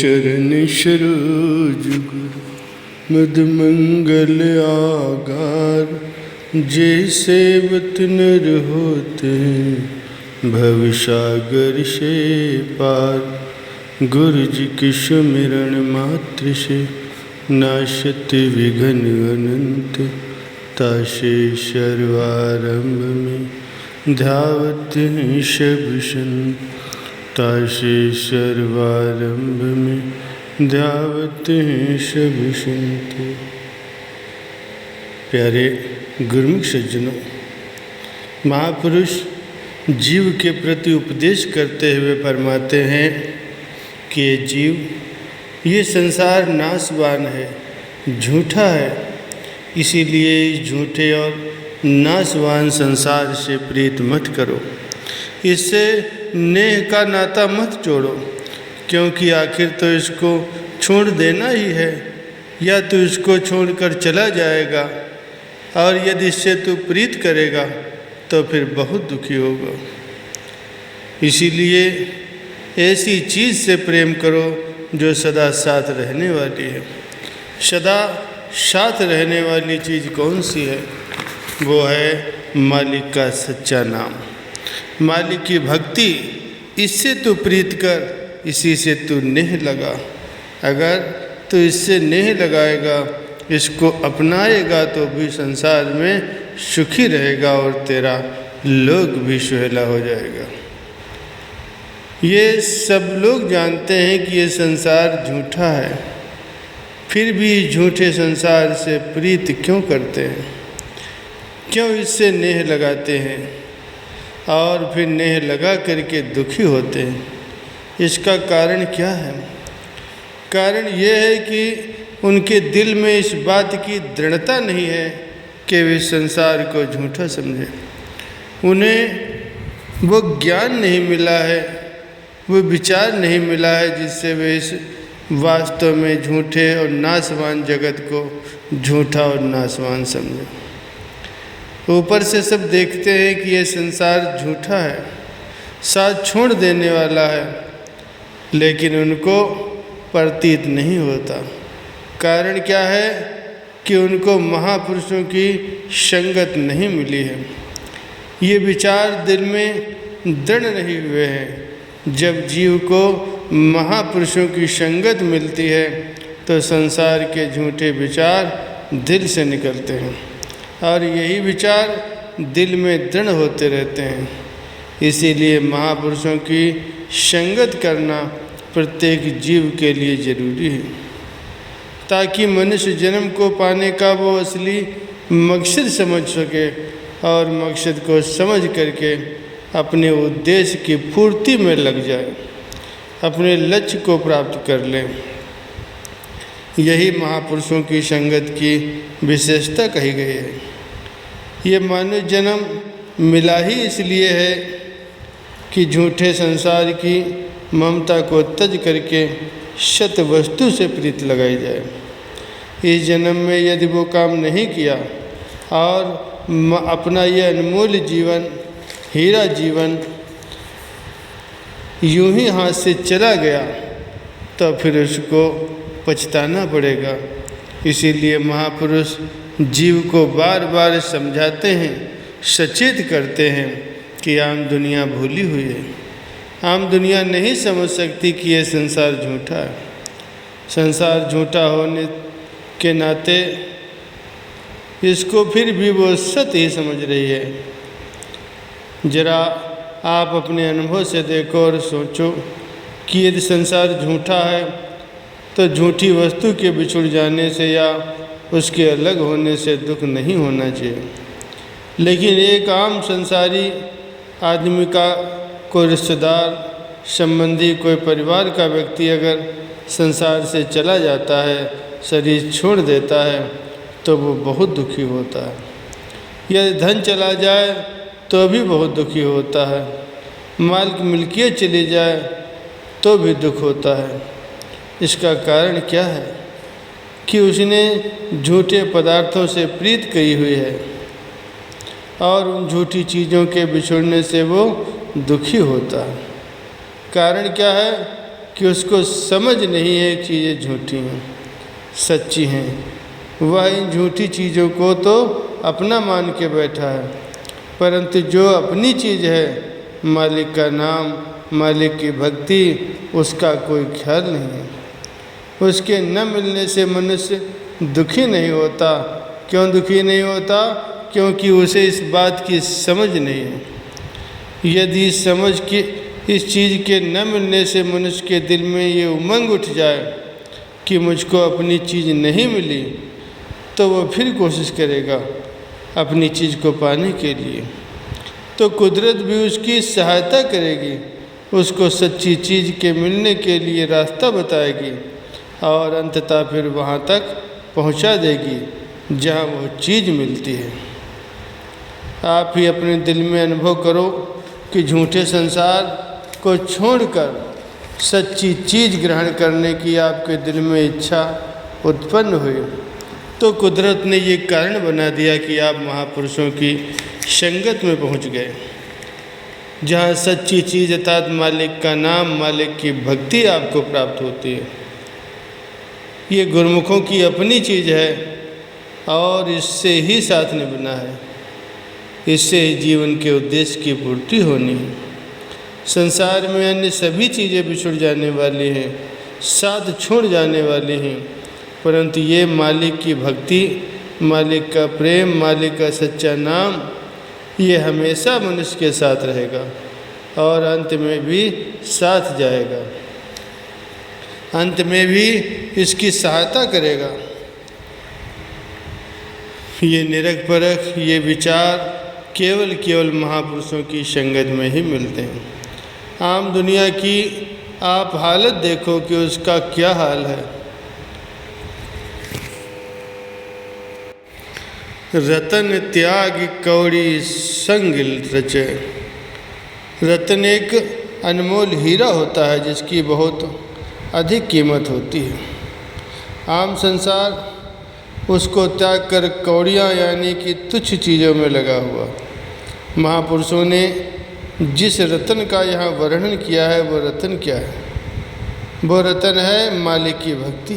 चरण सरोज गुरु मद मंगल आगार। जे सेवत नर होते भव सागर से पार। गुरु जी के सुमिरन मात्र से नाशत विघ्न अनंत। तासे सर्वारंभ में धावत हैं सब संत। तासे सर्वारंभ में धावत हैं सब संत। प्यारे गुरुमुख सज्जनों, महापुरुष जीव के प्रति उपदेश करते हुए फरमाते हैं कि ये जीव, ये संसार नाशवान है, झूठा है। इसीलिए इस झूठे और नाशवान संसार से प्रीत मत करो, इससे नेह का नाता मत जोड़ो, क्योंकि आखिर तो इसको छोड़ देना ही है, या तो इसको छोड़कर चला जाएगा, और यदि इससे तू प्रीत करेगा तो फिर बहुत दुखी होगा। इसीलिए ऐसी चीज़ से प्रेम करो जो सदा साथ रहने वाली है। सदा साथ रहने वाली चीज़ कौन सी है? वो है मालिक का सच्चा नाम, मालिक की भक्ति। इससे तू प्रीत कर, इसी से तू नेह लगा। अगर तू इससे नेह लगाएगा, इसको अपनाएगा, तो भी संसार में सुखी रहेगा और तेरा लोक भी सुहेला हो जाएगा। ये सब लोग जानते हैं कि ये संसार झूठा है, फिर भी झूठे संसार से प्रीत क्यों करते हैं? क्यों इससे नेह लगाते हैं और फिर नेह लगा करके दुखी होते हैं? इसका कारण क्या है? कारण ये है कि उनके दिल में इस बात की दृढ़ता नहीं है कि वे संसार को झूठा समझें। उन्हें वो ज्ञान नहीं मिला है, वो विचार नहीं मिला है जिससे वे इस वास्तव में झूठे और नाशवान जगत को झूठा और नाशवान समझें। ऊपर से सब देखते हैं कि ये संसार झूठा है, साथ छोड़ देने वाला है, लेकिन उनको प्रतीत नहीं होता। कारण क्या है? कि उनको महापुरुषों की संगत नहीं मिली है। ये विचार दिल में दृढ़ नहीं हुए हैं। जब जीव को महापुरुषों की संगत मिलती है तो संसार के झूठे विचार दिल से निकलते हैं और यही विचार दिल में दृढ़ होते रहते हैं। इसीलिए महापुरुषों की संगत करना प्रत्येक जीव के लिए जरूरी है, ताकि मनुष्य जन्म को पाने का वो असली मकसद समझ सके और मकसद को समझ करके अपने उद्देश्य की पूर्ति में लग जाए, अपने लक्ष्य को प्राप्त कर लें। यही महापुरुषों की संगत की विशेषता कही गई है। ये मानव जन्म मिला ही इसलिए है कि झूठे संसार की ममता को त्यज करके सत वस्तु से प्रीत लगाई जाए। इस जन्म में यदि वो काम नहीं किया और अपना यह अनमोल जीवन, हीरा जीवन यूं ही हाथ से चला गया, तो फिर उसको पछताना पड़ेगा। इसीलिए महापुरुष जीव को बार बार समझाते हैं, सचेत करते हैं कि आम दुनिया भूली हुई है। आम दुनिया नहीं समझ सकती कि यह संसार झूठा है। संसार झूठा होने के नाते इसको फिर भी वो सत्य ही समझ रही है। जरा आप अपने अनुभव से देखो और सोचो कि यदि संसार झूठा है तो झूठी वस्तु के बिछुड़ जाने से या उसके अलग होने से दुख नहीं होना चाहिए। लेकिन एक आम संसारी आदमी का कोई रिश्तेदार, संबंधी, कोई परिवार का व्यक्ति अगर संसार से चला जाता है, शरीर छोड़ देता है, तो वो बहुत दुखी होता है। यदि धन चला जाए तो भी बहुत दुखी होता है। माल की मिल्कियत चली जाए तो भी दुख होता है। इसका कारण क्या है? कि उसने झूठे पदार्थों से प्रीत की हुई है और उन झूठी चीज़ों के बिछुड़ने से वो दुखी होता है। कारण क्या है? कि उसको समझ नहीं है चीज़ें झूठी हैं सच्ची हैं। वह इन झूठी चीज़ों को तो अपना मान के बैठा है, परंतु जो अपनी चीज़ है, मालिक का नाम, मालिक की भक्ति, उसका कोई ख्याल नहीं है। उसके न मिलने से मनुष्य दुखी नहीं होता। क्यों दुखी नहीं होता? क्योंकि उसे इस बात की समझ नहीं है। यदि समझ की इस चीज़ के न मिलने से मनुष्य के दिल में ये उमंग उठ जाए कि मुझको अपनी चीज़ नहीं मिली, तो वह फिर कोशिश करेगा अपनी चीज़ को पाने के लिए, तो कुदरत भी उसकी सहायता करेगी, उसको सच्ची चीज़ के मिलने के लिए रास्ता बताएगी और अंततः फिर वहाँ तक पहुँचा देगी जहाँ वो चीज़ मिलती है। आप ही अपने दिल में अनुभव करो कि झूठे संसार को छोड़कर सच्ची चीज़ ग्रहण करने की आपके दिल में इच्छा उत्पन्न हुई, तो कुदरत ने ये कारण बना दिया कि आप महापुरुषों की संगत में पहुँच गए, जहाँ सच्ची चीज़ अर्थात मालिक का नाम, मालिक की भक्ति आपको प्राप्त होती है। ये गुरमुखों की अपनी चीज़ है और इससे ही साथ निभाना है, इससे ही जीवन के उद्देश्य की पूर्ति होनी है। संसार में अन्य सभी चीज़ें बिछुड़ जाने वाली हैं, साथ छोड़ जाने वाली हैं, परंतु ये मालिक की भक्ति, मालिक का प्रेम, मालिक का सच्चा नाम, ये हमेशा मनुष्य के साथ रहेगा और अंत में भी साथ जाएगा, अंत में भी इसकी सहायता करेगा। ये निरख परख, ये विचार केवल महापुरुषों की संगत में ही मिलते हैं। आम दुनिया की आप हालत देखो कि उसका क्या हाल है। रतन त्याग कौड़ी संग रचे। रतन एक अनमोल हीरा होता है जिसकी बहुत अधिक कीमत होती है। आम संसार उसको त्याग कर कौड़ियाँ यानी कि तुच्छ चीज़ों में लगा हुआ। महापुरुषों ने जिस रतन का यहाँ वर्णन किया है वो रतन क्या है? वो रतन है मालिक की भक्ति।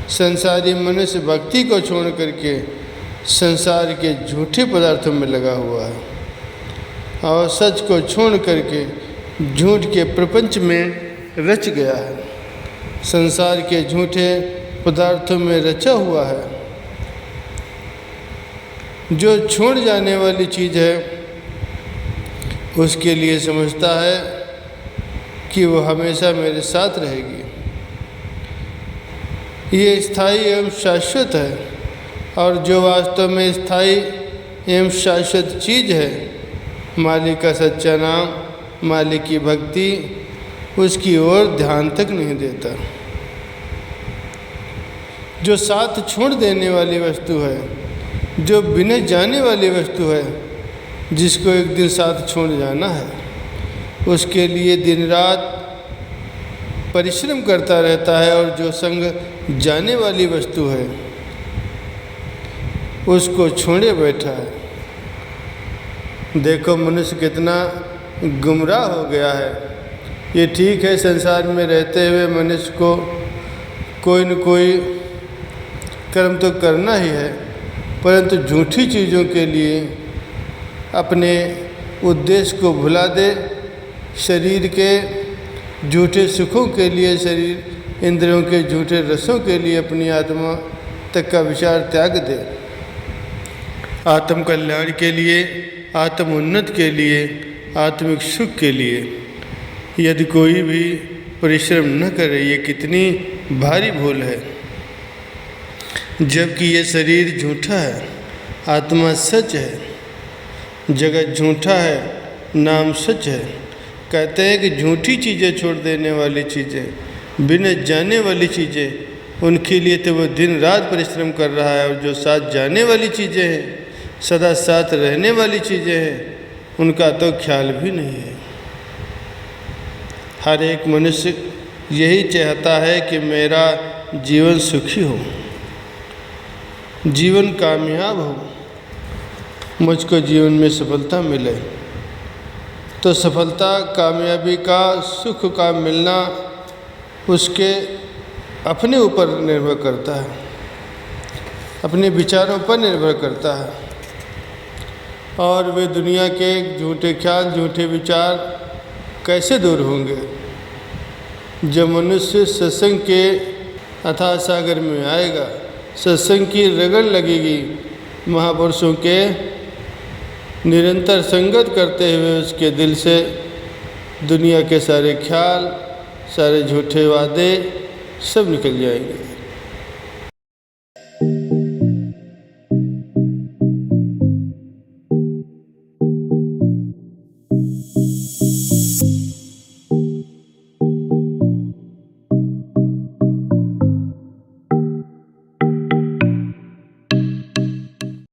संसारी मनुष्य भक्ति को छोड़ करके संसार के झूठे पदार्थों में लगा हुआ है और सच को छोड़ करके झूठ के प्रपंच में रच गया है, संसार के झूठे पदार्थों में रचा हुआ है। जो छोड़ जाने वाली चीज़ है उसके लिए समझता है कि वो हमेशा मेरे साथ रहेगी, ये स्थायी एवं शाश्वत है। और जो वास्तव में स्थायी एवं शाश्वत चीज़ है, मालिक का सच्चा नाम, मालिक की भक्ति, उसकी ओर ध्यान तक नहीं देता। जो साथ छोड़ देने वाली वस्तु है, जो बिना जाने वाली वस्तु है, जिसको एक दिन साथ छोड़ जाना है, उसके लिए दिन रात परिश्रम करता रहता है। और जो संग जाने वाली वस्तु है उसको छोड़े बैठा है। देखो मनुष्य कितना गुमराह हो गया है। ये ठीक है, संसार में रहते हुए मनुष्य को कोई न कोई कर्म तो करना ही है, परंतु झूठी चीज़ों के लिए अपने उद्देश्य को भुला दे, शरीर के झूठे सुखों के लिए, शरीर इंद्रियों के झूठे रसों के लिए अपनी आत्मा तक का विचार त्याग दे। आत्म कल्याण के लिए, आत्म उन्नत के लिए, आत्मिक सुख के लिए यदि कोई भी परिश्रम न करे, ये कितनी भारी भूल है। जबकि ये शरीर झूठा है, आत्मा सच है, जगत झूठा है, नाम सच है। कहते हैं कि झूठी चीज़ें छोड़ देने वाली चीज़ें, बिना जाने वाली चीज़ें, उनके लिए तो वो दिन रात परिश्रम कर रहा है। और जो साथ जाने वाली चीज़ें हैं, सदा साथ रहने वाली चीज़ें हैं, उनका तो ख्याल भी नहीं है। हर एक मनुष्य यही चाहता है कि मेरा जीवन सुखी हो, जीवन कामयाब हो, मुझको जीवन में सफलता मिले। तो सफलता, कामयाबी का, सुख का मिलना उसके अपने ऊपर निर्भर करता है, अपने विचारों पर निर्भर करता है। और वे दुनिया के झूठे ख्याल, झूठे विचार कैसे दूर होंगे? जब मनुष्य सत्संग के अथाह सागर में आएगा, सत्संग की रगड़ लगेगी, महापुरुषों के निरंतर संगत करते हुए उसके दिल से दुनिया के सारे ख्याल, सारे झूठे वादे सब निकल जाएंगे।